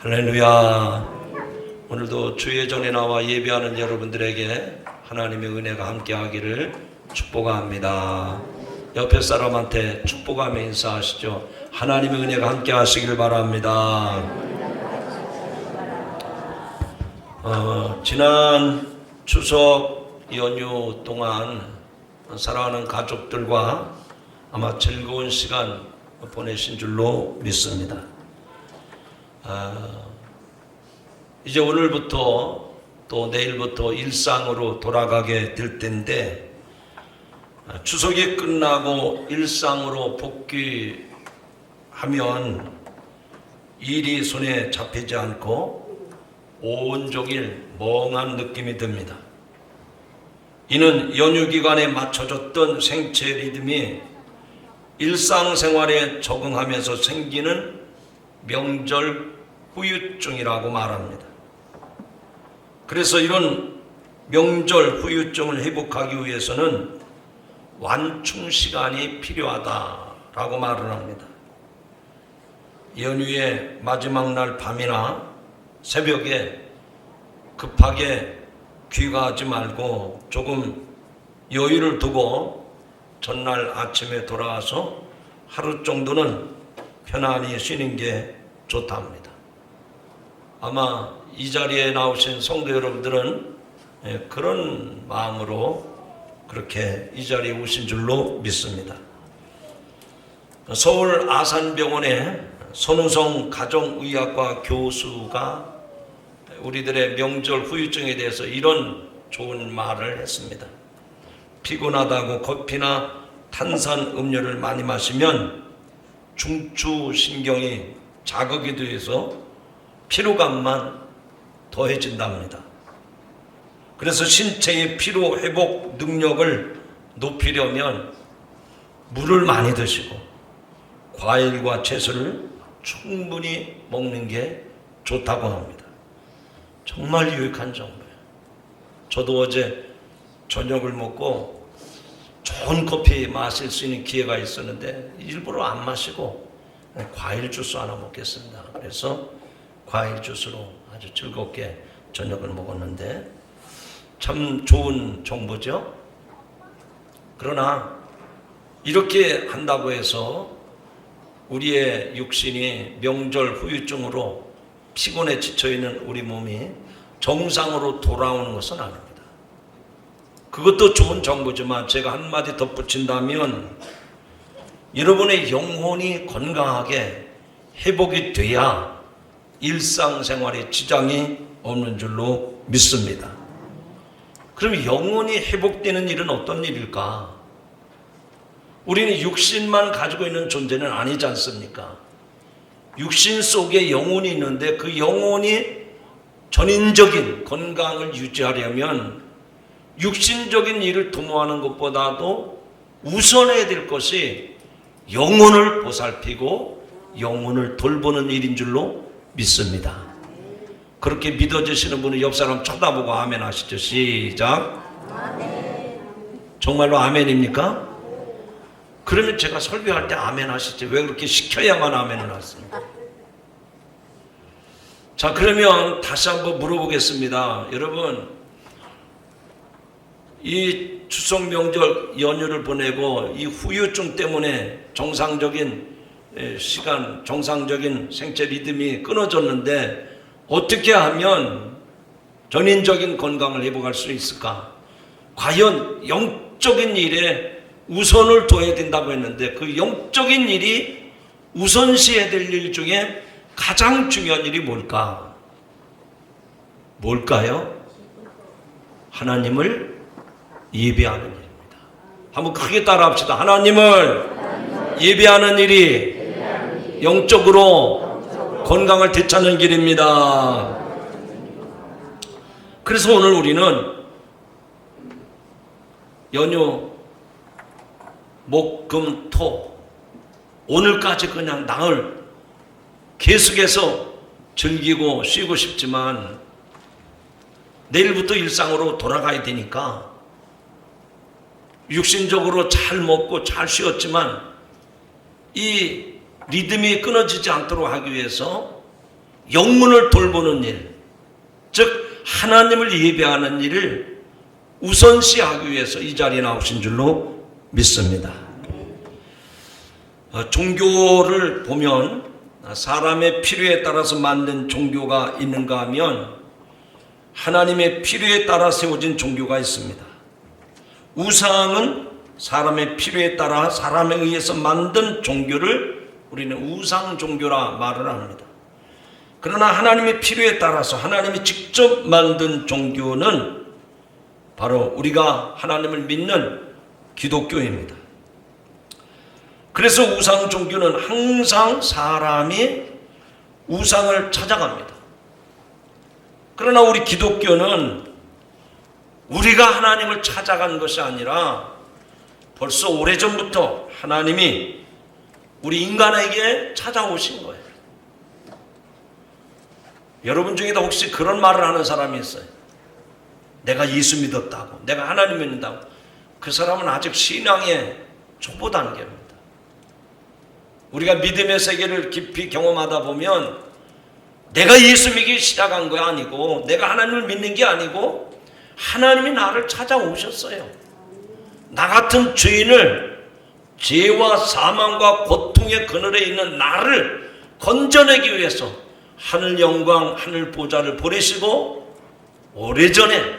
할렐루야. 오늘도 주의 전에 나와 예배하는 여러분들에게 하나님의 은혜가 함께하기를 축복합니다. 옆에 사람한테 축복하며 인사하시죠. 하나님의 은혜가 함께하시길 바랍니다. 지난 추석 연휴 동안 사랑하는 가족들과 아마 즐거운 시간 보내신 줄로 믿습니다. 이제 오늘부터 또 내일부터 일상으로 돌아가게 될 텐데, 추석이 끝나고 일상으로 복귀하면 일이 손에 잡히지 않고 온종일 멍한 느낌이 듭니다. 이는 연휴 기간에 맞춰졌던 생체 리듬이 일상생활에 적응하면서 생기는 명절 후유증이라고 말합니다. 그래서 이런 명절 후유증을 회복하기 위해서는 완충 시간이 필요하다라고 말을 합니다. 연휴의 마지막 날 밤이나 새벽에 급하게 귀가하지 말고 조금 여유를 두고 전날 아침에 돌아와서 하루 정도는 편안히 쉬는 게 좋답니다. 아마 이 자리에 나오신 성도 여러분들은 그런 마음으로 그렇게 이 자리에 오신 줄로 믿습니다. 서울 아산병원의 손우성 가정의학과 교수가 우리들의 명절 후유증에 대해서 이런 좋은 말을 했습니다. 피곤하다고 커피나 탄산 음료를 많이 마시면 중추신경이 자극이 돼서 피로감만 더해진답니다. 그래서 신체의 피로 회복 능력을 높이려면 물을 많이 드시고 과일과 채소를 충분히 먹는 게 좋다고 합니다. 정말 유익한 정보예요. 저도 어제 저녁을 먹고 좋은 커피 마실 수 있는 기회가 있었는데 일부러 안 마시고 과일 주스 하나 먹겠습니다. 그래서 과일 주스로 아주 즐겁게 저녁을 먹었는데 참 좋은 정보죠. 그러나 이렇게 한다고 해서 우리의 육신이 명절 후유증으로 피곤에 지쳐있는 우리 몸이 정상으로 돌아오는 것은 아닙니다. 그것도 좋은 정보지만 제가 한마디 덧붙인다면 여러분의 영혼이 건강하게 회복이 돼야 일상생활에 지장이 없는 줄로 믿습니다. 그럼 영혼이 회복되는 일은 어떤 일일까? 우리는 육신만 가지고 있는 존재는 아니지 않습니까? 육신 속에 영혼이 있는데 그 영혼이 전인적인 건강을 유지하려면 육신적인 일을 도모하는 것보다도 우선해야 될 것이 영혼을 보살피고 영혼을 돌보는 일인 줄로 믿습니다. 그렇게 믿어지시는 분은 옆 사람 쳐다보고 아멘 하시죠. 시작. 아멘. 정말로 아멘입니까? 그러면 제가 설교할 때 아멘 하시죠. 왜 그렇게 시켜야만 아멘을 하십니까? 자, 그러면 다시 한번 물어보겠습니다. 여러분, 이 추석 명절 연휴를 보내고 이 후유증 때문에 정상적인 시간, 정상적인 생체 리듬이 끊어졌는데 어떻게 하면 전인적인 건강을 회복할 수 있을까? 과연 영적인 일에 우선을 둬야 된다고 했는데 그 영적인 일이 우선시해야 될 일 중에 가장 중요한 일이 뭘까? 뭘까요? 하나님을 예배하는 일입니다. 한번 크게 따라합시다. 하나님을 예배하는 일이 영적으로 건강을 되찾는 길입니다. 그래서 오늘 우리는 연휴 목, 금, 토 오늘까지 그냥 나흘 계속해서 즐기고 쉬고 싶지만 내일부터 일상으로 돌아가야 되니까 육신적으로 잘 먹고 잘 쉬었지만 이 리듬이 끊어지지 않도록 하기 위해서 영문을 돌보는 일, 즉 하나님을 예배하는 일을 우선시하기 위해서 이 자리에 나오신 줄로 믿습니다. 종교를 보면 사람의 필요에 따라서 만든 종교가 있는가 하면 하나님의 필요에 따라 세워진 종교가 있습니다. 우상은 사람의 필요에 따라 사람에 의해서 만든 종교를 우리는 우상 종교라 말을 합니다. 그러나 하나님의 필요에 따라서 하나님이 직접 만든 종교는 바로 우리가 하나님을 믿는 기독교입니다. 그래서 우상 종교는 항상 사람이 우상을 찾아갑니다. 그러나 우리 기독교는 우리가 하나님을 찾아간 것이 아니라 벌써 오래전부터 하나님이 우리 인간에게 찾아오신 거예요. 여러분 중에도 혹시 그런 말을 하는 사람이 있어요? 내가 예수 믿었다고, 내가 하나님 믿는다고. 그 사람은 아직 신앙의 초보 단계입니다. 우리가 믿음의 세계를 깊이 경험하다 보면 내가 예수 믿기 시작한 거 아니고, 내가 하나님을 믿는 게 아니고 하나님이 나를 찾아오셨어요. 나 같은 죄인을, 죄와 사망과 고통의 그늘에 있는 나를 건져내기 위해서 하늘 영광, 하늘 보좌를 보내시고, 오래전에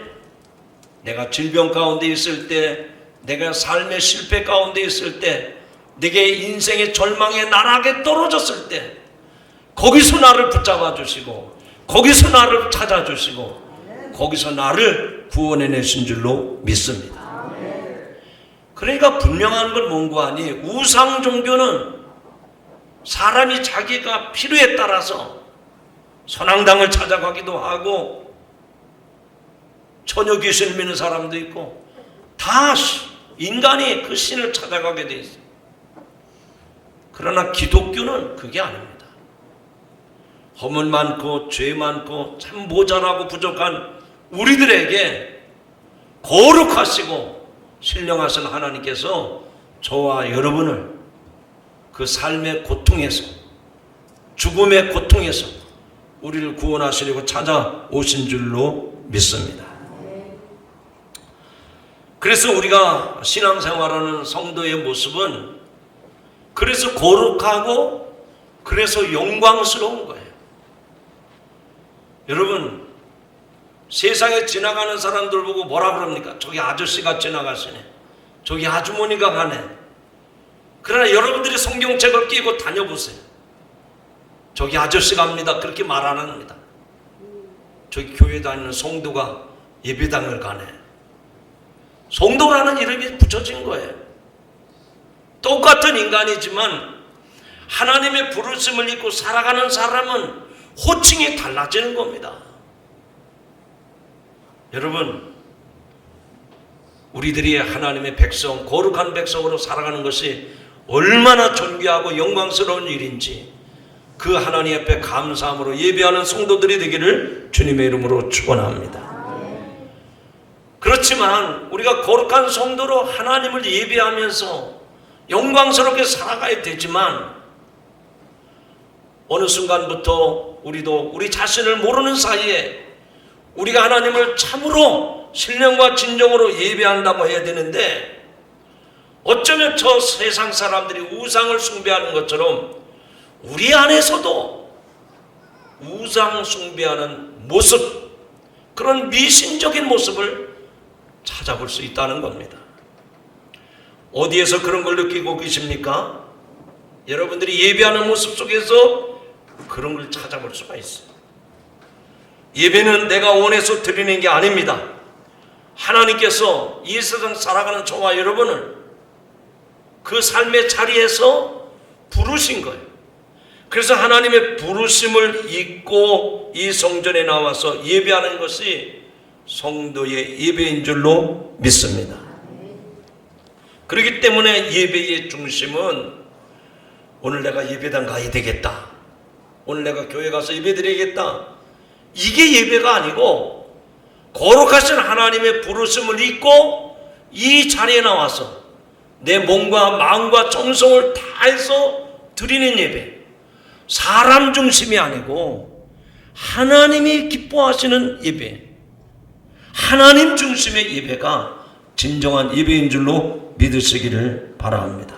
내가 질병 가운데 있을 때, 내가 삶의 실패 가운데 있을 때, 내게 인생의 절망의 나락에 떨어졌을 때 거기서 나를 붙잡아 주시고, 거기서 나를 찾아 주시고, 거기서 나를 구원해내신 줄로 믿습니다. 그러니까 분명한 걸 뭔가 하니, 우상 종교는 사람이 자기가 필요에 따라서 선앙당을 찾아가기도 하고, 처녀 귀신을 믿는 사람도 있고, 다 인간이 그 신을 찾아가게 돼 있어요. 그러나 기독교는 그게 아닙니다. 허물 많고 죄 많고 참 모자라고 부족한 우리들에게 거룩하시고 신령하신 하나님께서 저와 여러분을 그 삶의 고통에서, 죽음의 고통에서 우리를 구원하시려고 찾아오신 줄로 믿습니다. 그래서 우리가 신앙생활하는 성도의 모습은 그래서 거룩하고 그래서 영광스러운 거예요. 여러분, 세상에 지나가는 사람들 보고 뭐라 그럽니까? 저기 아저씨가 지나가시네, 저기 아주머니가 가네. 그러나 여러분들이 성경책을 끼고 다녀보세요. 저기 아저씨 갑니다, 그렇게 말 안 합니다. 저기 교회 다니는 성도가 예배당을 가네. 성도라는 이름이 붙여진 거예요. 똑같은 인간이지만 하나님의 부르심을 입고 살아가는 사람은 호칭이 달라지는 겁니다. 여러분, 우리들이 하나님의 백성, 거룩한 백성으로 살아가는 것이 얼마나 존귀하고 영광스러운 일인지 그 하나님 앞에 감사함으로 예배하는 성도들이 되기를 주님의 이름으로 축원합니다. 그렇지만 우리가 거룩한 성도로 하나님을 예배하면서 영광스럽게 살아가야 되지만, 어느 순간부터 우리도 우리 자신을 모르는 사이에 우리가 하나님을 참으로 신령과 진정으로 예배한다고 해야 되는데, 어쩌면 저 세상 사람들이 우상을 숭배하는 것처럼 우리 안에서도 우상 숭배하는 모습, 그런 미신적인 모습을 찾아볼 수 있다는 겁니다. 어디에서 그런 걸 느끼고 계십니까? 여러분들이 예배하는 모습 속에서 그런 걸 찾아볼 수가 있어요. 예배는 내가 원해서 드리는 게 아닙니다. 하나님께서 이 세상 살아가는 저와 여러분을 그 삶의 자리에서 부르신 거예요. 그래서 하나님의 부르심을 잊고 이 성전에 나와서 예배하는 것이 성도의 예배인 줄로 믿습니다. 그렇기 때문에 예배의 중심은 오늘 내가 예배당 가야 되겠다, 오늘 내가 교회 가서 예배 드리겠다, 이게 예배가 아니고 거룩하신 하나님의 부르심을 잊고 이 자리에 나와서 내 몸과 마음과 정성을 다해서 드리는 예배, 사람 중심이 아니고 하나님이 기뻐하시는 예배, 하나님 중심의 예배가 진정한 예배인 줄로 믿으시기를 바랍니다.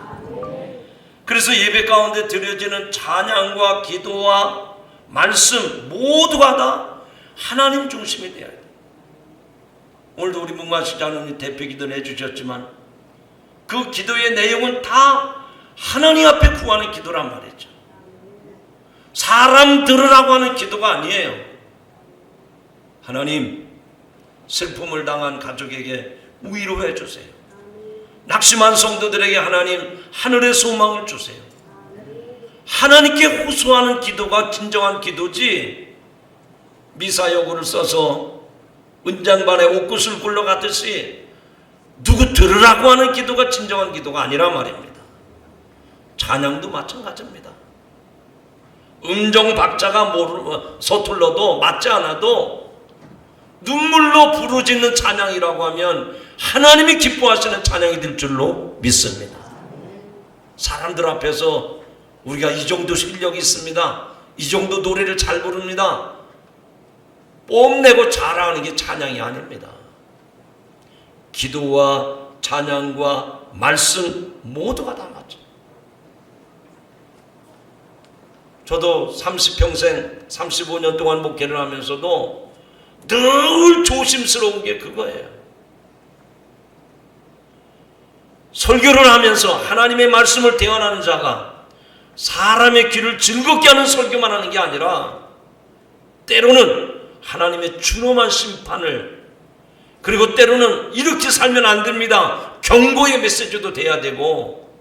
그래서 예배 가운데 드려지는 찬양과 기도와 말씀 모두가 다 하나님 중심이 되어야 돼요. 오늘도 우리 문관식장로님 대표 기도를 해주셨지만 그 기도의 내용은 다 하나님 앞에 구하는 기도란 말이죠. 사람 들으라고 하는 기도가 아니에요. 하나님, 슬픔을 당한 가족에게 위로해 주세요. 낙심한 성도들에게 하나님 하늘의 소망을 주세요. 하나님께 호소하는 기도가 진정한 기도지, 미사여구를 써서 은장반에 옷깃을 굴러가듯이 누구 들으라고 하는 기도가 진정한 기도가 아니란 말입니다. 찬양도 마찬가지입니다. 음정 박자가 서툴러도 맞지 않아도 눈물로 부르짖는 찬양이라고 하면 하나님이 기뻐하시는 찬양이 될 줄로 믿습니다. 사람들 앞에서 우리가 이 정도 실력이 있습니다, 이 정도 노래를 잘 부릅니다, 뽐내고 자랑하는 게 찬양이 아닙니다. 기도와 찬양과 말씀 모두가 다 맞죠. 저도 30평생 35년 동안 목회를 하면서도 늘 조심스러운 게 그거예요. 설교를 하면서 하나님의 말씀을 대언하는 자가 사람의 귀를 즐겁게 하는 설교만 하는 게 아니라 때로는 하나님의 준엄한 심판을, 그리고 때로는 이렇게 살면 안 됩니다, 경고의 메시지도 돼야 되고,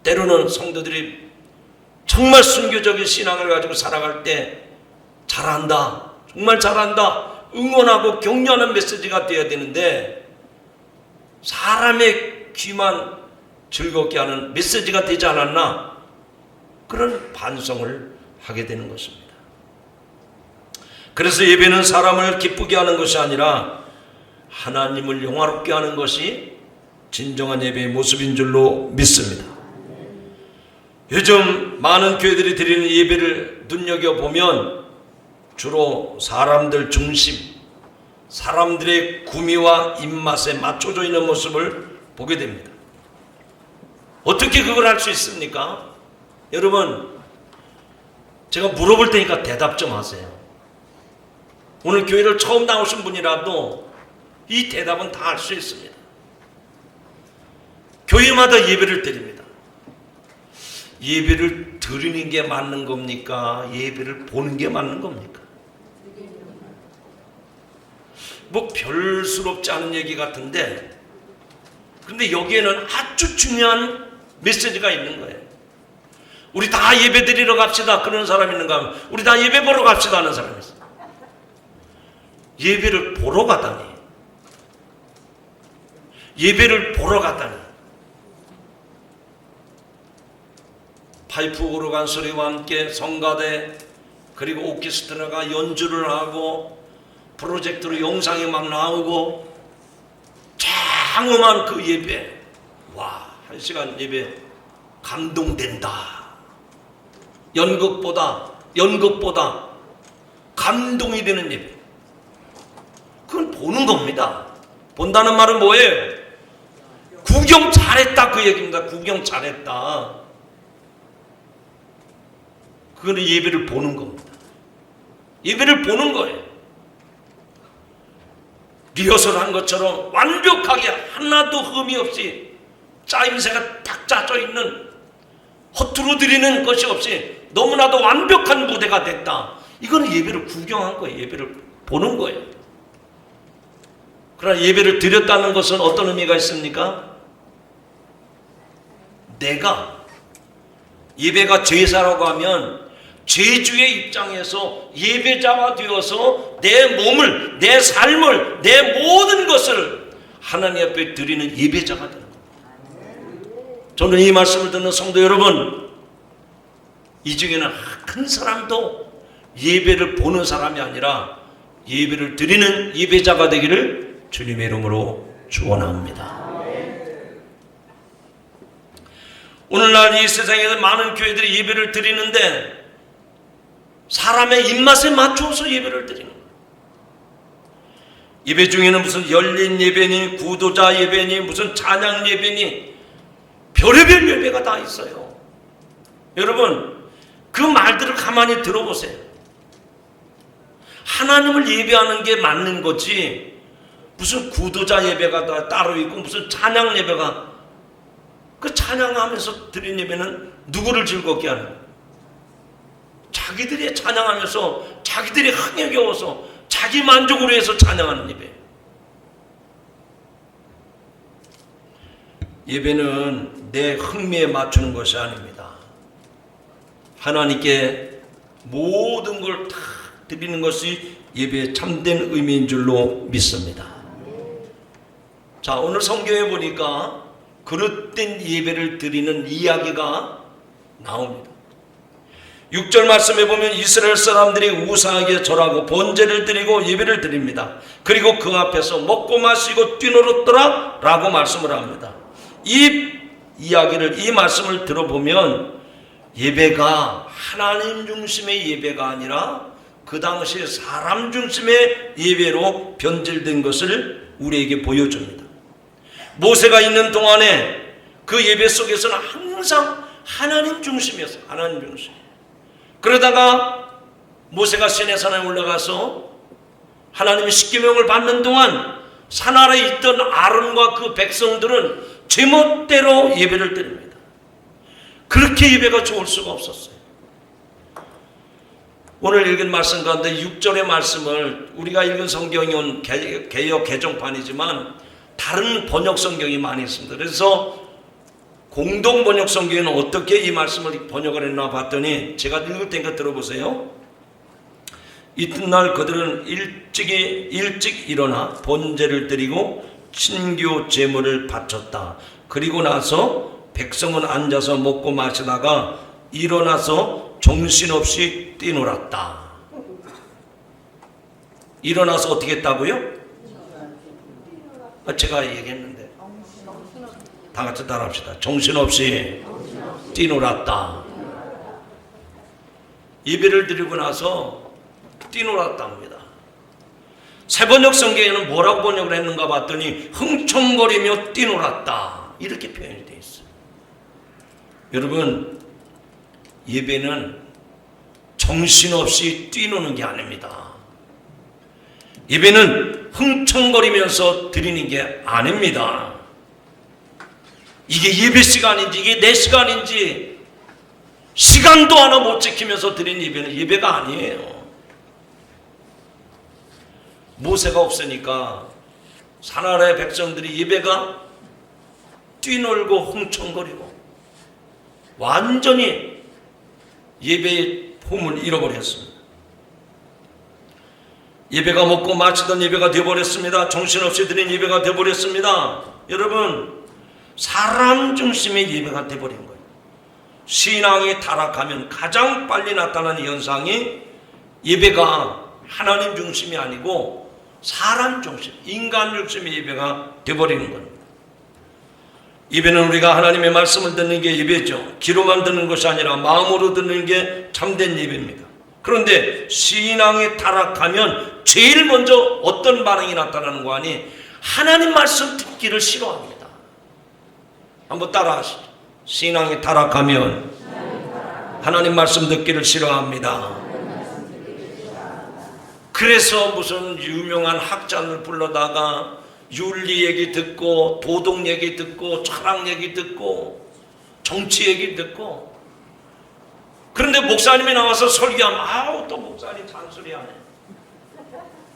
때로는 성도들이 정말 순교적인 신앙을 가지고 살아갈 때 잘한다, 정말 잘한다, 응원하고 격려하는 메시지가 돼야 되는데 사람의 귀만 즐겁게 하는 메시지가 되지 않았나, 그런 반성을 하게 되는 것입니다. 그래서 예배는 사람을 기쁘게 하는 것이 아니라 하나님을 영화롭게 하는 것이 진정한 예배의 모습인 줄로 믿습니다. 요즘 많은 교회들이 드리는 예배를 눈여겨보면 주로 사람들 중심, 사람들의 구미와 입맛에 맞춰져 있는 모습을 보게 됩니다. 어떻게 그걸 할 수 있습니까? 여러분, 제가 물어볼 테니까 대답 좀 하세요. 오늘 교회를 처음 나오신 분이라도 이 대답은 다 할 수 있습니다. 교회마다 예배를 드립니다. 예배를 드리는 게 맞는 겁니까? 예배를 보는 게 맞는 겁니까? 뭐 별스럽지 않은 얘기 같은데, 근데 여기에는 아주 중요한 메시지가 있는 거예요. 우리 다 예배 드리러 갑시다 그러는 사람 있는가 하면 우리 다 예배 보러 갑시다 하는 사람이 있어요. 예배를 보러 가다니, 예배를 보러 가다니, 파이프 오르간 소리와 함께 성가대 그리고 오케스트라가 연주를 하고 프로젝트로 영상이 막 나오고 장엄한 그 예배, 와, 1시간 예배 감동된다. 연극보다 감동이 되는 예배, 그건 보는 겁니다. 본다는 말은 뭐예요? 구경 잘했다 그 얘기입니다. 구경 잘했다. 그거는 예배를 보는 겁니다. 예배를 보는 거예요. 리허설한 것처럼 완벽하게 하나도 흠이 없이 짜임새가 딱 짜져 있는, 허투루 드리는 것이 없이 너무나도 완벽한 무대가 됐다. 이건 예배를 구경한 거예요. 예배를 보는 거예요. 그러나 예배를 드렸다는 것은 어떤 의미가 있습니까? 내가 예배가 제사라고 하면 제주의 입장에서 예배자가 되어서 내 몸을, 내 삶을, 내 모든 것을 하나님 앞에 드리는 예배자가 되는 겁니다. 저는 이 말씀을 듣는 성도 여러분, 이 중에는 큰 사람도 예배를 보는 사람이 아니라 예배를 드리는 예배자가 되기를 주님의 이름으로 축원합니다. 오늘날 이 세상에는 많은 교회들이 예배를 드리는데 사람의 입맛에 맞춰서 예배를 드리는 거예요. 예배 중에는 무슨 열린 예배니 구도자 예배니 무슨 찬양 예배니 별의별 예배가 다 있어요. 여러분 그 말들을 가만히 들어보세요. 하나님을 예배하는 게 맞는 거지 무슨 구도자 예배가 따로 있고 무슨 찬양 예배가, 그 찬양하면서 드린 예배는 누구를 즐겁게 하는 거예요? 자기들이 찬양하면서 자기들이 흥겨워서 자기 만족을 위해서 찬양하는 예배. 예배는 내 흥미에 맞추는 것이 아닙니다. 하나님께 모든 걸 다 드리는 것이 예배의 참된 의미인 줄로 믿습니다. 자, 오늘 성경에 보니까 그릇된 예배를 드리는 이야기가 나옵니다. 6절 말씀에 보면 이스라엘 사람들이 우상에게 절하고 번제를 드리고 예배를 드립니다. 그리고 그 앞에서 먹고 마시고 뛰놀았더라 라고 말씀을 합니다. 이 이야기를, 이 말씀을 들어보면 예배가 하나님 중심의 예배가 아니라 그 당시에 사람 중심의 예배로 변질된 것을 우리에게 보여줍니다. 모세가 있는 동안에 그 예배 속에서는 항상 하나님 중심이었어요. 하나님 중심. 그러다가 모세가 시내산에 올라가서 하나님의 십계명을 받는 동안 산 아래에 있던 아론과 그 백성들은 제멋대로 예배를 드립니다. 그렇게 예배가 좋을 수가 없었어요. 오늘 읽은 말씀 가운데 6절의 말씀을, 우리가 읽은 성경은 개역 개정판이지만 다른 번역 성경이 많이 있습니다. 그래서 공동 번역 성경에는 어떻게 이 말씀을 번역을 했나 봤더니 제가 읽을 테니까 들어보세요. 이튿날 그들은 일찍 일어나 번제를 드리고 친교 제물을 바쳤다. 그리고 나서 백성은 앉아서 먹고 마시다가 일어나서 정신없이 뛰놀았다. 일어나서 어떻게 했다고요? 제가 얘기했는데 다 같이 따라합시다. 정신없이 뛰놀았다. 예배를 드리고 나서 뛰놀았답니다. 새 번역 성경에는 뭐라고 번역을 했는가 봤더니 흥청거리며 뛰놀았다 이렇게 표현이 되어 있어요. 여러분, 예배는 정신없이 뛰노는 게 아닙니다. 예배는 흥청거리면서 드리는 게 아닙니다. 이게 예배 시간인지 이게 내 시간인지 시간도 하나 못 지키면서 드린 예배는 예배가 아니에요. 모세가 없으니까 산아래 백성들이 예배가 뛰놀고 흥청거리고 완전히 예배의 폼을 잃어버렸습니다. 예배가 먹고 마치던 예배가 되어버렸습니다. 정신없이 드린 예배가 되어버렸습니다. 여러분, 사람 중심의 예배가 되어버린 거예요. 신앙이 타락하면 가장 빨리 나타나는 현상이 예배가 하나님 중심이 아니고 사람 중심, 인간 중심의 예배가 되어버리는 겁니다. 예배는 우리가 하나님의 말씀을 듣는 게 예배죠. 귀로만 듣는 것이 아니라 마음으로 듣는 게 참된 예배입니다. 그런데 신앙이 타락하면 제일 먼저 어떤 반응이 나타나는 거 아니? 하나님 말씀 듣기를 싫어합니다. 한번 따라 하시죠. 신앙이 타락하면 하나님 말씀 듣기를 싫어합니다. 그래서 무슨 유명한 학자를 불러다가 윤리 얘기 듣고 도덕 얘기 듣고 철학 얘기 듣고 정치 얘기 듣고, 그런데 목사님이 나와서 설교하면 아우 또 목사님 잔소리하네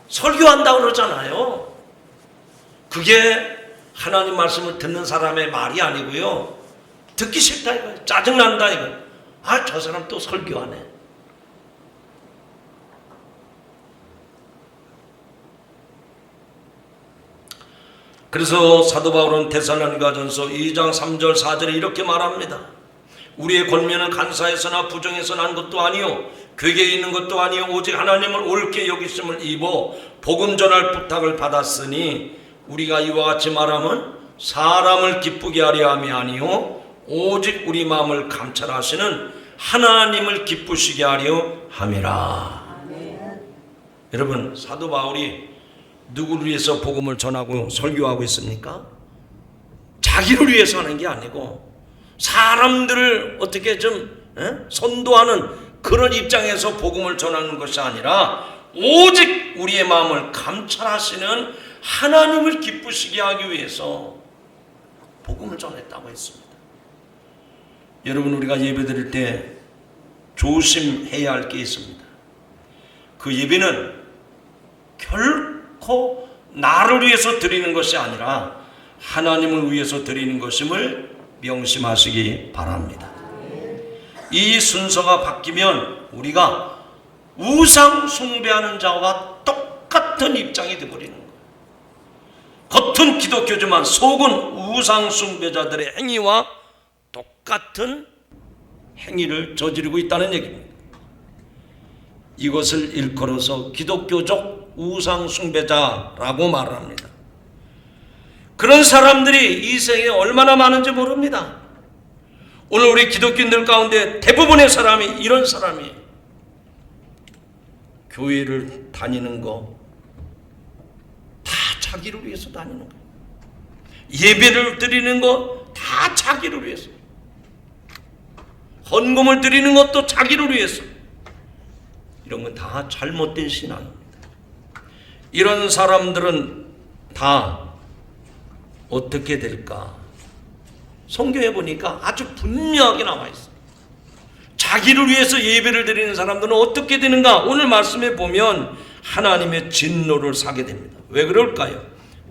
설교한다고 그러잖아요. 그게 하나님 말씀을 듣는 사람의 말이 아니고요, 듣기 싫다 이거예요. 짜증난다 이거예요. 아, 저 사람 또 설교하네. 그래서 사도 바울은 데살로니가전서 2장 3절 4절에 이렇게 말합니다. 우리의 권면은 간사에서나 부정에서 난 것도 아니요 괴계에 있는 것도 아니요 오직 하나님을 옳게 여기심을 입어 복음 전할 부탁을 받았으니 우리가 이와 같이 말하면 사람을 기쁘게 하려 함이 아니요 오직 우리 마음을 감찰하시는 하나님을 기쁘시게 하려 함이라. 여러분, 사도 바울이 누구를 위해서 복음을 전하고 설교하고 있습니까? 자기를 위해서 하는 게 아니고 사람들을 어떻게 좀 선도하는 그런 입장에서 복음을 전하는 것이 아니라 오직 우리의 마음을 감찰하시는 하나님을 기쁘시게 하기 위해서 복음을 전했다고 했습니다. 여러분, 우리가 예배 드릴 때 조심해야 할 게 있습니다. 그 예배는 결코 나를 위해서 드리는 것이 아니라 하나님을 위해서 드리는 것임을 명심하시기 바랍니다. 이 순서가 바뀌면 우리가 우상 숭배하는 자와 똑같은 입장이 되어버리는 거예요. 겉은 기독교지만 속은 우상 숭배자들의 행위와 똑같은 행위를 저지르고 있다는 얘기입니다. 이것을 일컬어서 기독교적 우상 숭배자라고 말합니다. 그런 사람들이 이 세상에 얼마나 많은지 모릅니다. 오늘 우리 기독교인들 가운데 대부분의 사람이 이런 사람이 교회를 다니는 거 다 자기를 위해서 다니는 거예요. 예배를 드리는 거 다 자기를 위해서, 헌금을 드리는 것도 자기를 위해서. 이런 건 다 잘못된 신앙입니다. 이런 사람들은 다 어떻게 될까? 성경에 보니까 아주 분명하게 나와 있어요. 자기를 위해서 예배를 드리는 사람들은 어떻게 되는가? 오늘 말씀에 보면 하나님의 진노를 사게 됩니다. 왜 그럴까요?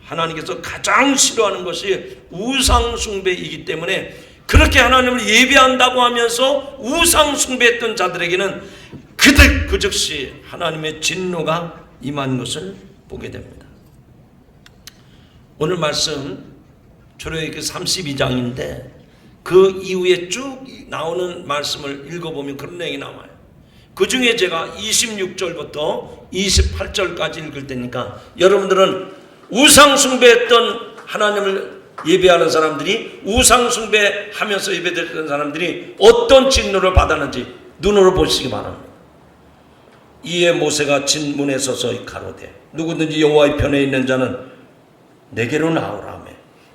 하나님께서 가장 싫어하는 것이 우상 숭배이기 때문에 그렇게 하나님을 예배한다고 하면서 우상 숭배했던 자들에게는 그 즉시 하나님의 진노가 임한 것을 보게 됩니다. 오늘 말씀 출애굽기 32장인데 그 이후에 쭉 나오는 말씀을 읽어보면 그런 내용이 나와요. 그 중에 제가 26절부터 28절까지 읽을 테니까 여러분들은 우상 숭배했던 하나님을 예배하는 사람들이, 우상 숭배하면서 예배드렸던 사람들이 어떤 진노를 받았는지 눈으로 보시기 바랍니다. 이에 모세가 진문에 서서 가로되 누구든지 여호와의 편에 있는 자는 내게로 나오라며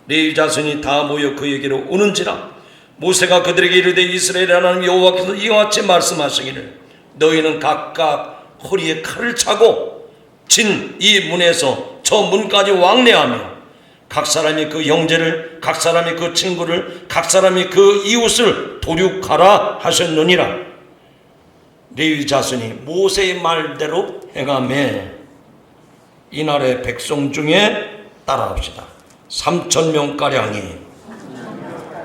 레위 자손이 다 모여 그에게로 오는지라. 모세가 그들에게 이르되 이스라엘 하나님 여호와께서 이와 같이 말씀하시기를 너희는 각각 허리에 칼을 차고 진 이 문에서 저 문까지 왕래하며 각 사람이 그 형제를, 각 사람이 그 친구를, 각 사람이 그 이웃을 도륙하라 하셨느니라. 레위 자손이 모세의 말대로 행하며 이날의 백성 중에 따라합시다. 3,000명가량이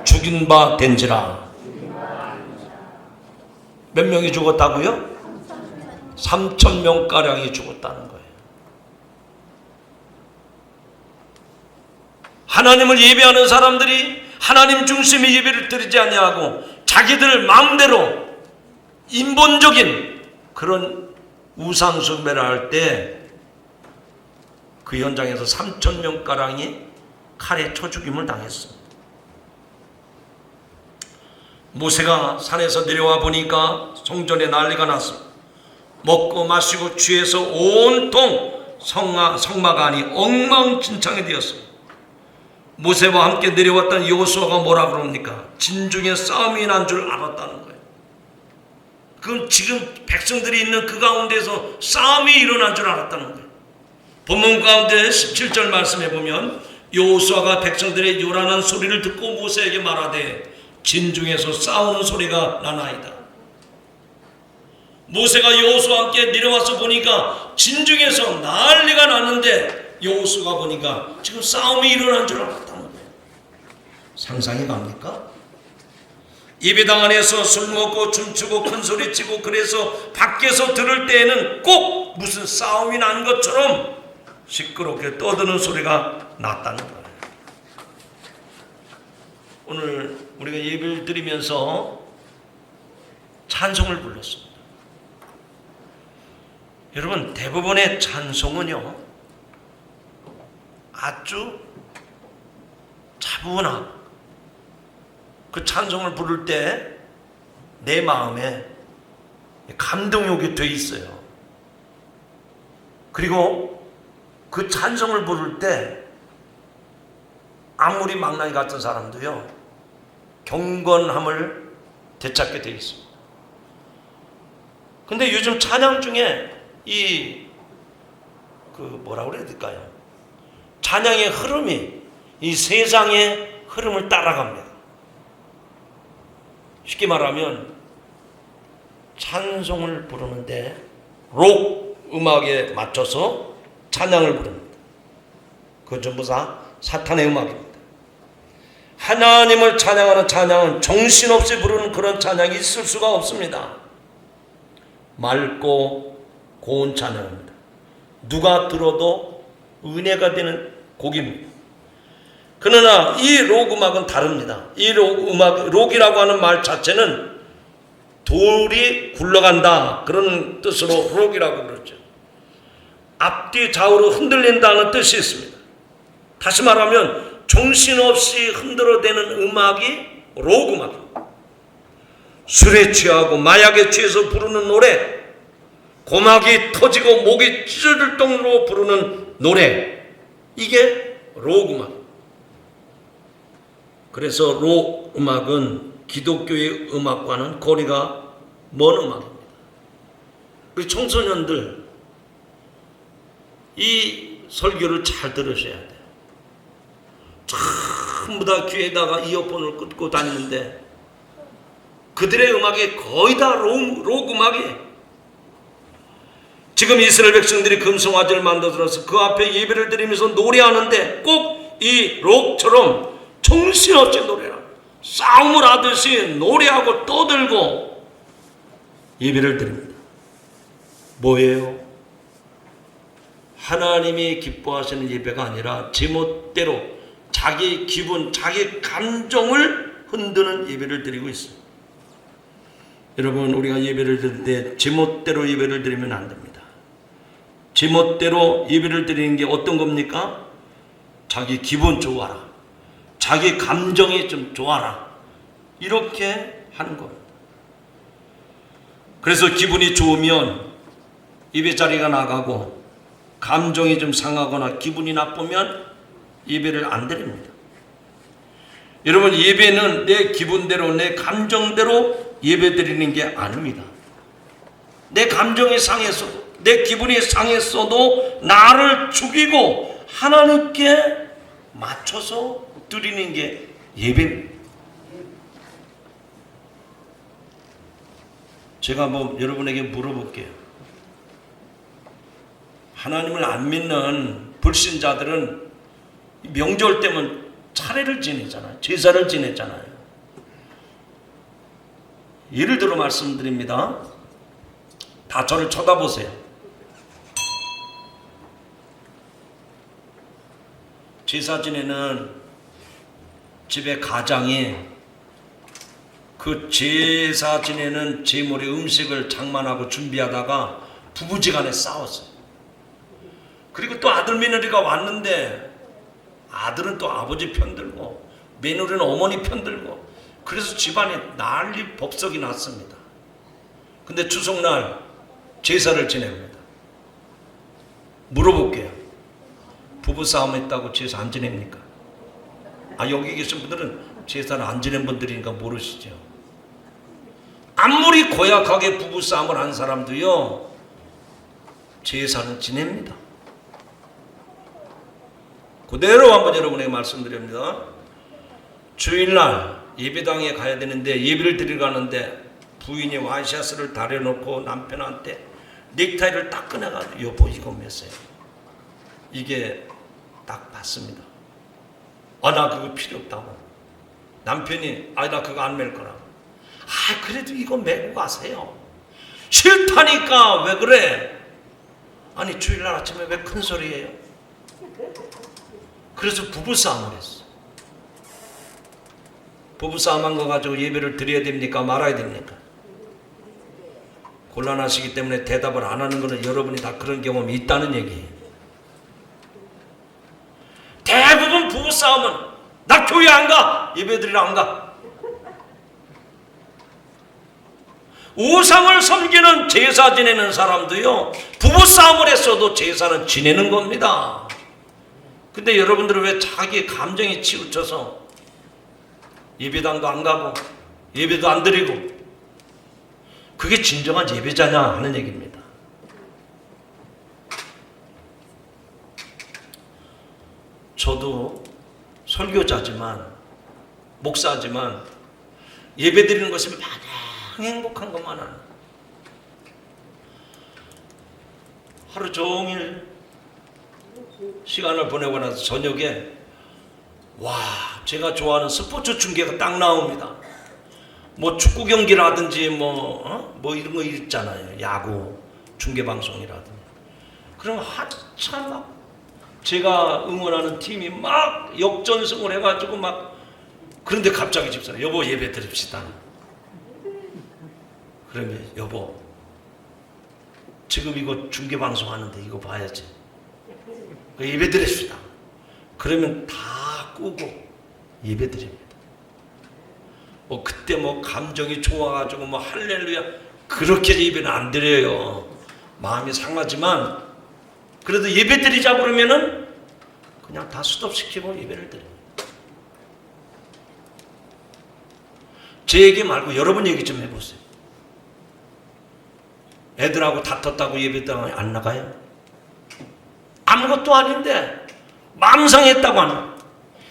죽인 바 된지라. 몇 명이 죽었다고요? 3,000명가량이 죽었다는 거예요. 하나님을 예배하는 사람들이 하나님 중심의 예배를 드리지 아니하고 자기들 마음대로 인본적인 그런 우상 숭배를 할 때 그 현장에서 3,000명가량이 칼에 쳐 죽임을 당했습니다. 모세가 산에서 내려와 보니까 성전에 난리가 났습니다. 먹고 마시고 취해서 온통 성막안이 엉망진창이 되었습니다. 모세와 함께 내려왔던 여호수아가 뭐라 그럽니까? 진중에 싸움이 난 줄 알았다는 거예요. 그럼 지금 백성들이 있는 그 가운데서 싸움이 일어난 줄 알았다는 거예요. 본문 가운데 17절 말씀해 보면 여호수아가 백성들의 요란한 소리를 듣고 모세에게 말하되 진중에서 싸우는 소리가 나나이다. 모세가 여호수아와 함께 내려와서 보니까 진중에서 난리가 났는데 여호수아가 보니까 지금 싸움이 일어난 줄 알았다는 거예요. 상상이 갑니까? 예배당 안에서 술 먹고 춤추고 큰소리치고 그래서 밖에서 들을 때에는 꼭 무슨 싸움이 난 것처럼 시끄럽게 떠드는 소리가 났다는 거예요. 오늘 우리가 예배를 드리면서 찬송을 불렀습니다. 여러분, 대부분의 찬송은요 아주 차분하고 그 찬송을 부를 때 내 마음에 감동욕이 돼 있어요. 그리고 그 찬송을 부를 때 아무리 망나니 같은 사람도요, 경건함을 되찾게 돼 있습니다. 근데 요즘 찬양 중에 뭐라고 그래야 될까요? 찬양의 흐름이 이 세상의 흐름을 따라갑니다. 쉽게 말하면 찬송을 부르는데 록 음악에 맞춰서 찬양을 부릅니다. 그건 전부 다 사탄의 음악입니다. 하나님을 찬양하는 찬양은 정신없이 부르는 그런 찬양이 있을 수가 없습니다. 맑고 고운 찬양입니다. 누가 들어도 은혜가 되는 곡입니다. 그러나 이 록 음악은 다릅니다. 이 록이라고 하는 말 자체는 돌이 굴러간다, 그런 뜻으로 록이라고 그러죠. 앞뒤 좌우로 흔들린다는 뜻이 있습니다. 다시 말하면 정신없이 흔들어대는 음악이 록 음악입니다. 술에 취하고 마약에 취해서 부르는 노래, 고막이 터지고 목이 찢어질 정도로 부르는 노래, 이게 록 음악. 그래서 록 음악은 기독교의 음악과는 거리가 먼 음악입니다. 우리 청소년들, 이 설교를 잘 들으셔야 돼요. 전부 다 귀에다가 이어폰을 꽂고 다니는데 그들의 음악이 거의 다 록 음악이에요. 지금 이스라엘 백성들이 금송아지를 만들어서 그 앞에 예배를 드리면서 노래하는데 꼭 이 록처럼 정신없이 노래하고 싸움을 하듯이 노래하고 떠들고 예배를 드립니다. 뭐예요? 하나님이 기뻐하시는 예배가 아니라 제멋대로 자기 기분, 자기 감정을 흔드는 예배를 드리고 있습니다. 여러분, 우리가 예배를 드릴 때 제멋대로 예배를 드리면 안 됩니다. 제멋대로 예배를 드리는 게 어떤 겁니까? 자기 기분 좋아라, 자기 감정이 좀 좋아라, 이렇게 하는 겁니다. 그래서 기분이 좋으면 예배 자리가 나가고 감정이 좀 상하거나 기분이 나쁘면 예배를 안 드립니다. 여러분, 예배는 내 기분대로 내 감정대로 예배 드리는 게 아닙니다. 내 감정이 상했어도, 내 기분이 상했어도 나를 죽이고 하나님께 맞춰서 드리는 게 예배입니다. 제가 여러분에게 물어볼게요. 하나님을 안 믿는 불신자들은 명절 때면 차례를 지내잖아요. 제사를 지내잖아요. 예를 들어 말씀드립니다. 다 저를 쳐다보세요. 제사 지내는 집의 가장이 그 제사 지내는 제물의 음식을 장만하고 준비하다가 부부지간에 싸웠어요. 그리고 또 아들 며느리가 왔는데 아들은 또 아버지 편들고 며느리는 어머니 편들고, 그래서 집안에 난리 법석이 났습니다. 근데 추석날 제사를 지냅니다. 물어볼게요. 부부싸움 했다고 제사 안 지냅니까? 여기 계신 분들은 제사를 안 지낸 분들이니까 모르시죠. 아무리 고약하게 부부싸움을 한 사람도요, 제사는 지냅니다. 그대로 한번 여러분에게 말씀드립니다. 주일날 예배당에 가야 되는데 예배를 드리러 가는데 부인이 와이셔츠를 다려놓고 남편한테 넥타이를 딱 꺼내가지고 여보 이거 몇 세? 이게 딱 봤습니다. 나 그거 필요 없다고. 남편이 나 그거 안 맬 거라고. 그래도 이거 메고 가세요. 싫다니까 왜 그래? 아니 주일날 아침에 왜 큰 소리예요? 그래서 부부싸움을 했어. 부부싸움한 거 가지고 예배를 드려야 됩니까? 말아야 됩니까? 곤란하시기 때문에 대답을 안 하는 거는 여러분이 다 그런 경험이 있다는 얘기예요. 대부분 부부싸움은 나 교회 안 가, 예배 드리러 안 가. 우상을 섬기는 제사 지내는 사람도요, 부부싸움을 했어도 제사는 지내는 겁니다. 근데 여러분들은 왜 자기 감정에 치우쳐서 예배당도 안 가고 예배도 안 드리고, 그게 진정한 예배자냐 하는 얘기입니다. 저도 설교자지만, 목사지만 예배 드리는 것이 마냥 행복한 것만 하는, 하루 종일 시간을 보내고 나서 저녁에 제가 좋아하는 스포츠 중계가 딱 나옵니다. 뭐 축구 경기라든지 뭐 이런 거 있잖아요. 야구 중계 방송이라든지. 그럼 한참 막 제가 응원하는 팀이 막 역전승을 해가지고 막, 그런데 갑자기 집사람, 여보 예배 드립시다. 그러면 여보 지금 이거 중계 방송 하는데 이거 봐야지. 예배 드립시다. 그러면 다 끄고 예배 드립니다. 그때 감정이 좋아가지고 할렐루야 그렇게 예배는 안 드려요. 마음이 상하지만 그래도 예배 드리자 그러면은 그냥 다 스톱시키고 예배를 드립니다. 제 얘기 말고 여러분 얘기 좀 해보세요. 애들하고 다퉜다고 예배당 안 나가요? 아무것도 아닌데 마음 상했다고 하는,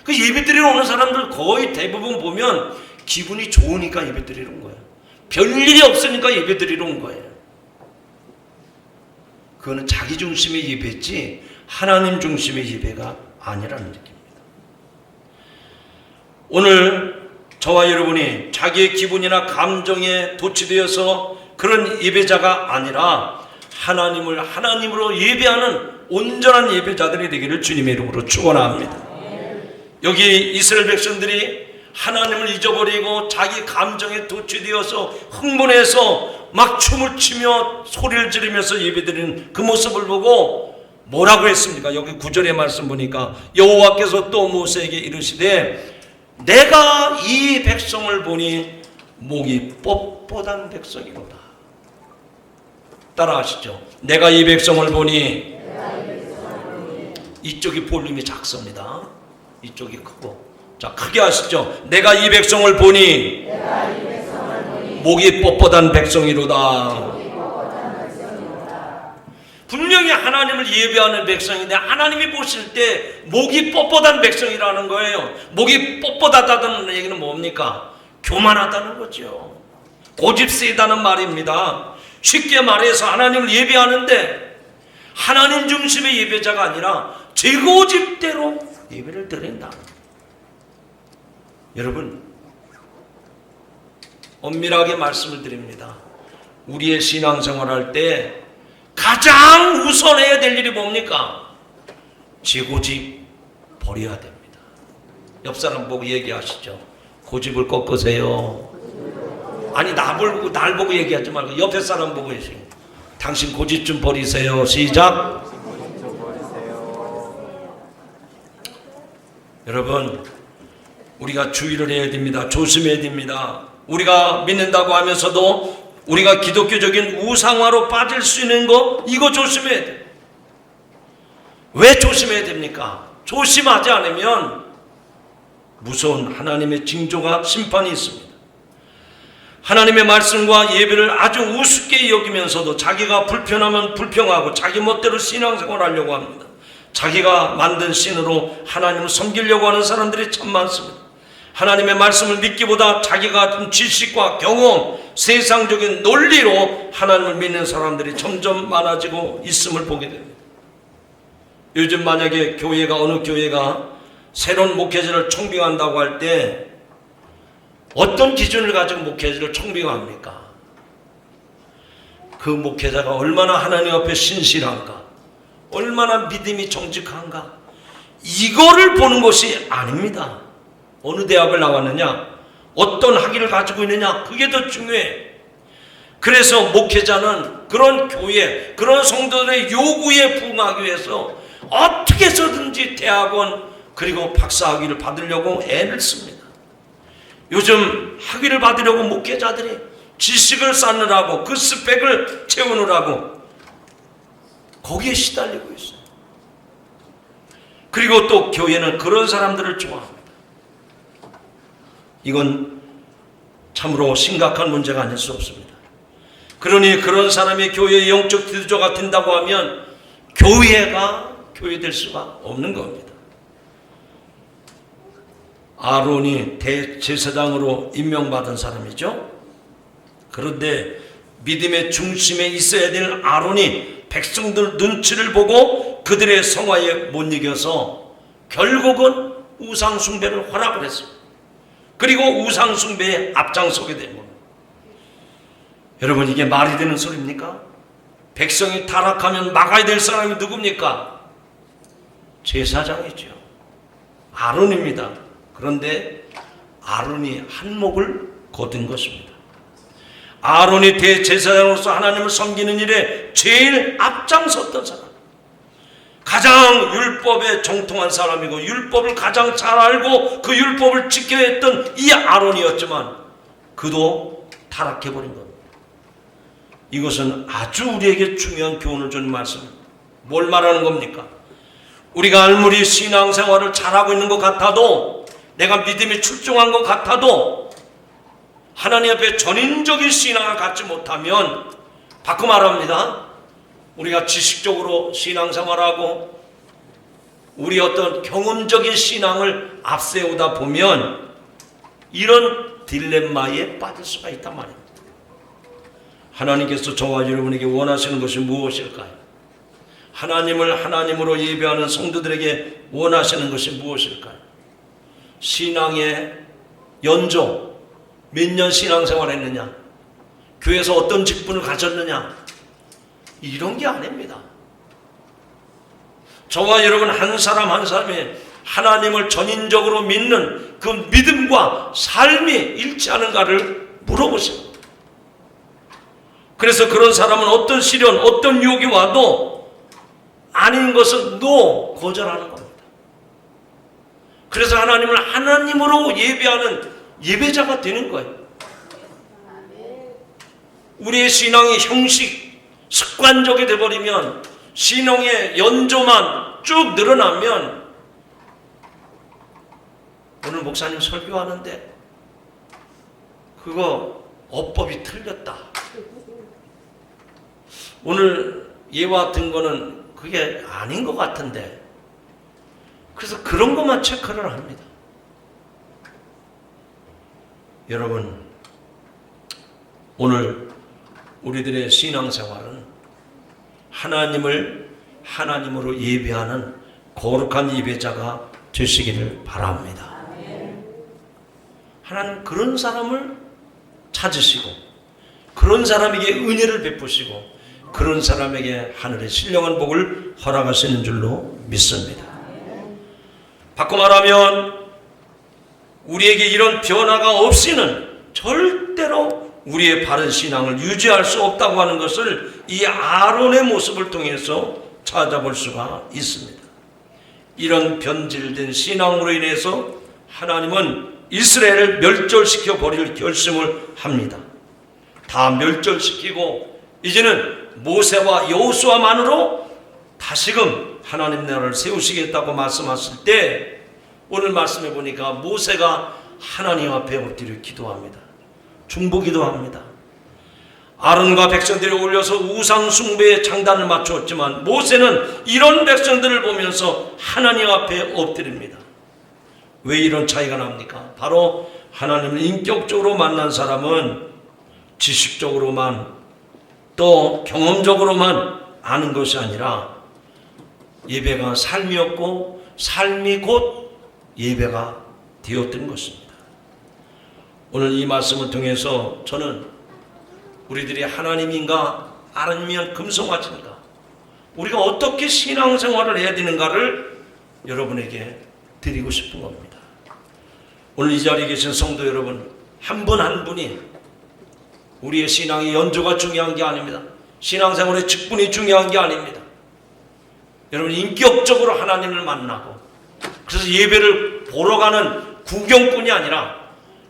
그 예배 드리러 오는 사람들 거의 대부분 보면 기분이 좋으니까 예배 드리러 온 거예요. 별일이 없으니까 예배 드리러 온 거예요. 그거는 자기 중심의 예배지 하나님 중심의 예배가 아니라는 얘기입니다. 오늘 저와 여러분이 자기의 기분이나 감정에 도취되어서 그런 예배자가 아니라 하나님을 하나님으로 예배하는 온전한 예배자들이 되기를 주님의 이름으로 축원합니다. 여기 이스라엘 백성들이 하나님을 잊어버리고 자기 감정에 도취되어서 흥분해서 막 춤을 추며 소리를 지르면서 예배드리는 그 모습을 보고 뭐라고 했습니까? 여기 9절의 말씀 보니까 여호와께서 또 모세에게 이르시되 내가 이 백성을 보니 목이 뻣뻣한 백성이로다. 따라하시죠. 내가 이 백성을 보니, 이쪽이 볼륨이 작습니다. 이쪽이 크고. 자, 크게 하시죠. 내가 이 백성을 보니 목이 뻣뻣한 백성이로다. 분명히 하나님을 예배하는 백성인데 하나님이 보실 때 목이 뻣뻣한 백성이라는 거예요. 목이 뻣뻣하다는 얘기는 뭡니까? 교만하다는 거죠. 고집세다는 말입니다. 쉽게 말해서 하나님을 예배하는데 하나님 중심의 예배자가 아니라 제 고집대로 예배를 드린다. 여러분, 엄밀하게 말씀을 드립니다. 우리의 신앙생활할 때 가장 우선해야 될 일이 뭡니까? 제 고집 버려야 됩니다. 옆 사람 보고 얘기하시죠. 고집을 꺾으세요. 아니 날 보고 얘기하지 말고 옆에 사람 보고 얘기해요. 당신 고집 좀 버리세요. 시작. 여러분, 우리가 주의를 해야 됩니다. 조심해야 됩니다. 우리가 믿는다고 하면서도 우리가 기독교적인 우상화로 빠질 수 있는 거, 이거 조심해야 돼요. 왜 조심해야 됩니까? 조심하지 않으면 무서운 하나님의 징조가 심판이 있습니다. 하나님의 말씀과 예배를 아주 우습게 여기면서도 자기가 불편하면 불평하고 자기 멋대로 신앙생활을 하려고 합니다. 자기가 만든 신으로 하나님을 섬기려고 하는 사람들이 참 많습니다. 하나님의 말씀을 믿기보다 자기가 가진 지식과 경험, 세상적인 논리로 하나님을 믿는 사람들이 점점 많아지고 있음을 보게 됩니다. 요즘 만약에 어느 교회가 새로운 목회자를 총빙한다고 할 때 어떤 기준을 가지고 목회자를 총빙합니까? 그 목회자가 얼마나 하나님 앞에 신실한가, 얼마나 믿음이 정직한가, 이거를 보는 것이 아닙니다. 어느 대학을 나왔느냐, 어떤 학위를 가지고 있느냐, 그게 더 중요해. 그래서 목회자는 그런 교회, 그런 성도들의 요구에 부응하기 위해서 어떻게 해서든지 대학원 그리고 박사학위를 받으려고 애를 씁니다. 요즘 학위를 받으려고 목회자들이 지식을 쌓느라고 그 스펙을 채우느라고 거기에 시달리고 있어요. 그리고 또 교회는 그런 사람들을 좋아합니다. 이건 참으로 심각한 문제가 아닐 수 없습니다. 그러니 그런 사람이 교회의 영적 지도자가 된다고 하면 교회가 교회될 수가 없는 겁니다. 아론이 대제사장으로 임명받은 사람이죠. 그런데 믿음의 중심에 있어야 될 아론이 백성들 눈치를 보고 그들의 성화에 못 이겨서 결국은 우상숭배를 허락을 했습니다. 그리고 우상숭배에 앞장서게 된 겁니다. 여러분, 이게 말이 되는 소리입니까? 백성이 타락하면 막아야 될 사람이 누굽니까? 제사장이죠. 아론입니다. 그런데 아론이 한몫을 거둔 것입니다. 아론이 대제사장으로서 하나님을 섬기는 일에 제일 앞장섰던 사람, 가장 율법에 정통한 사람이고 율법을 가장 잘 알고 그 율법을 지켜야 했던 이 아론이었지만 그도 타락해버린 겁니다. 이것은 아주 우리에게 중요한 교훈을 주는 말씀입니다. 뭘 말하는 겁니까? 우리가 아무리 신앙생활을 잘하고 있는 것 같아도, 내가 믿음이 출중한 것 같아도 하나님 앞에 전인적인 신앙을 갖지 못하면, 바꿔 말합니다, 우리가 지식적으로 신앙생활하고 우리 어떤 경험적인 신앙을 앞세우다 보면 이런 딜레마에 빠질 수가 있단 말입니다. 하나님께서 저와 여러분에게 원하시는 것이 무엇일까요? 하나님을 하나님으로 예배하는 성도들에게 원하시는 것이 무엇일까요? 신앙의 연조, 몇 년 신앙생활 했느냐, 교회에서 어떤 직분을 가졌느냐, 이런 게 아닙니다. 저와 여러분 한 사람 한 사람이 하나님을 전인적으로 믿는 그 믿음과 삶이 일치하는가를 물어보십니다. 그래서 그런 사람은 어떤 시련, 어떤 유혹이 와도 아닌 것은 거절하는 겁니다. 그래서 하나님을 하나님으로 예배하는 예배자가 되는 거예요. 우리의 신앙이 형식, 습관적이 되어버리면, 신앙의 연조만 쭉 늘어나면, 오늘 목사님 설교하는데 그거 어법이 틀렸다, 오늘 예와 든 거는 그게 아닌 것 같은데, 그래서 그런 것만 체크를 합니다. 여러분, 오늘 우리들의 신앙생활은 하나님을 하나님으로 예배하는 거룩한 예배자가 되시기를 바랍니다. 하나님 그런 사람을 찾으시고 그런 사람에게 은혜를 베푸시고 그런 사람에게 하늘의 신령한 복을 허락하시는 줄로 믿습니다. 바꿔 말하면 우리에게 이런 변화가 없이는 절대로 우리의 바른 신앙을 유지할 수 없다고 하는 것을 이 아론의 모습을 통해서 찾아볼 수가 있습니다. 이런 변질된 신앙으로 인해서 하나님은 이스라엘을 멸절시켜 버릴 결심을 합니다. 다 멸절시키고 이제는 모세와 여호수아만으로 다시금 하나님 나라를 세우시겠다고 말씀하실 때, 오늘 말씀해 보니까 모세가 하나님 앞에 엎드려 기도합니다. 중보기도합니다. 아론과 백성들이 올려서 우상 숭배의 장단을 맞추었지만 모세는 이런 백성들을 보면서 하나님 앞에 엎드립니다. 왜 이런 차이가 납니까? 바로 하나님을 인격적으로 만난 사람은 지식적으로만 또 경험적으로만 아는 것이 아니라 예배가 삶이었고 삶이 곧 예배가 되었던 것입니다. 오늘 이 말씀을 통해서 저는 우리들이 하나님인가 아니면 금송아지인가, 우리가 어떻게 신앙생활을 해야 되는가를 여러분에게 드리고 싶은 겁니다. 오늘 이 자리에 계신 성도 여러분, 한 분 한 분이 우리의 신앙의 연조가 중요한 게 아닙니다. 신앙생활의 직분이 중요한 게 아닙니다. 여러분 인격적으로 하나님을 만나고, 그래서 예배를 보러 가는 구경꾼이 아니라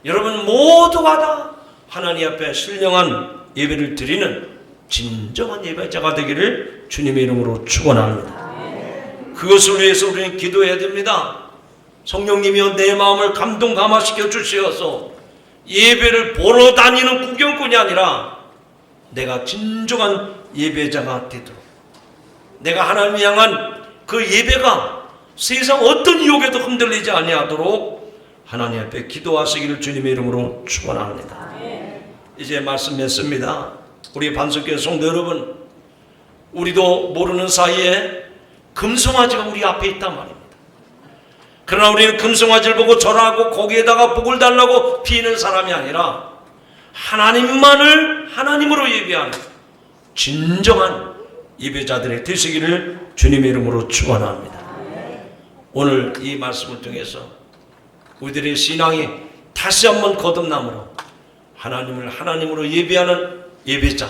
여러분 모두가 다 하나님 앞에 신령한 예배를 드리는 진정한 예배자가 되기를 주님의 이름으로 축원합니다. 그것을 위해서 우리는 기도해야 됩니다. 성령님이여 내 마음을 감동 감화시켜 주시어서 예배를 보러 다니는 구경꾼이 아니라 내가 진정한 예배자가 되도록, 내가 하나님을 향한 그 예배가 세상 어떤 유혹에도 흔들리지 아니하도록 하나님 앞에 기도하시기를 주님의 이름으로 축원합니다. 이제 말씀 맺습니다. 우리 반석교회 성도 여러분, 우리도 모르는 사이에 금송아지가 우리 앞에 있단 말입니다. 그러나 우리는 금송아지를 보고 절하고 거기에다가 복을 달라고 비는 사람이 아니라 하나님만을 하나님으로 예배하는 진정한 예배자들의 되시기를 주님의 이름으로 축원합니다. 오늘 이 말씀을 통해서 우리들의 신앙이 다시 한번 거듭남으로 하나님을 하나님으로 예배하는 예배자,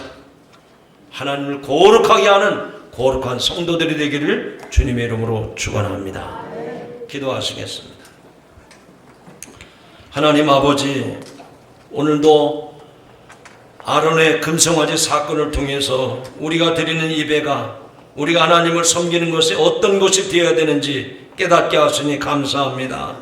하나님을 거룩하게 하는 거룩한 성도들이 되기를 주님의 이름으로 축원합니다. 기도하시겠습니다. 하나님 아버지, 오늘도 아론의 금송아지 사건을 통해서 우리가 드리는 예배가 우리가 하나님을 섬기는 것이 어떤 것이 되어야 되는지 깨닫게 하시니 감사합니다.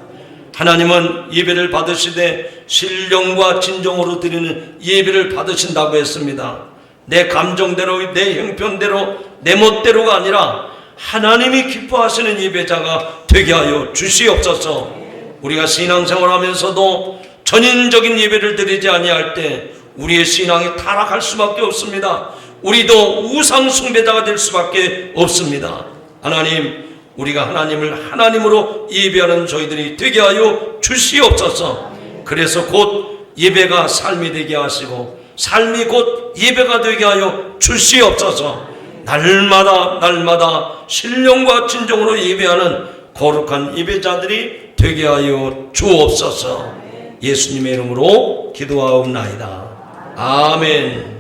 하나님은 예배를 받으시되 신령과 진정으로 드리는 예배를 받으신다고 했습니다. 내 감정대로, 내 형편대로, 내 멋대로가 아니라 하나님이 기뻐하시는 예배자가 되게 하여 주시옵소서. 우리가 신앙생활 하면서도 전인적인 예배를 드리지 아니할 때 우리의 신앙이 타락할 수밖에 없습니다. 우리도 우상 숭배자가 될 수밖에 없습니다. 하나님, 우리가 하나님을 하나님으로 예배하는 저희들이 되게 하여 주시옵소서. 그래서 곧 예배가 삶이 되게 하시고 삶이 곧 예배가 되게 하여 주시옵소서. 날마다 신령과 진정으로 예배하는 거룩한 예배자들이 되게 하여 주옵소서. 예수님의 이름으로 기도하옵나이다. 아멘.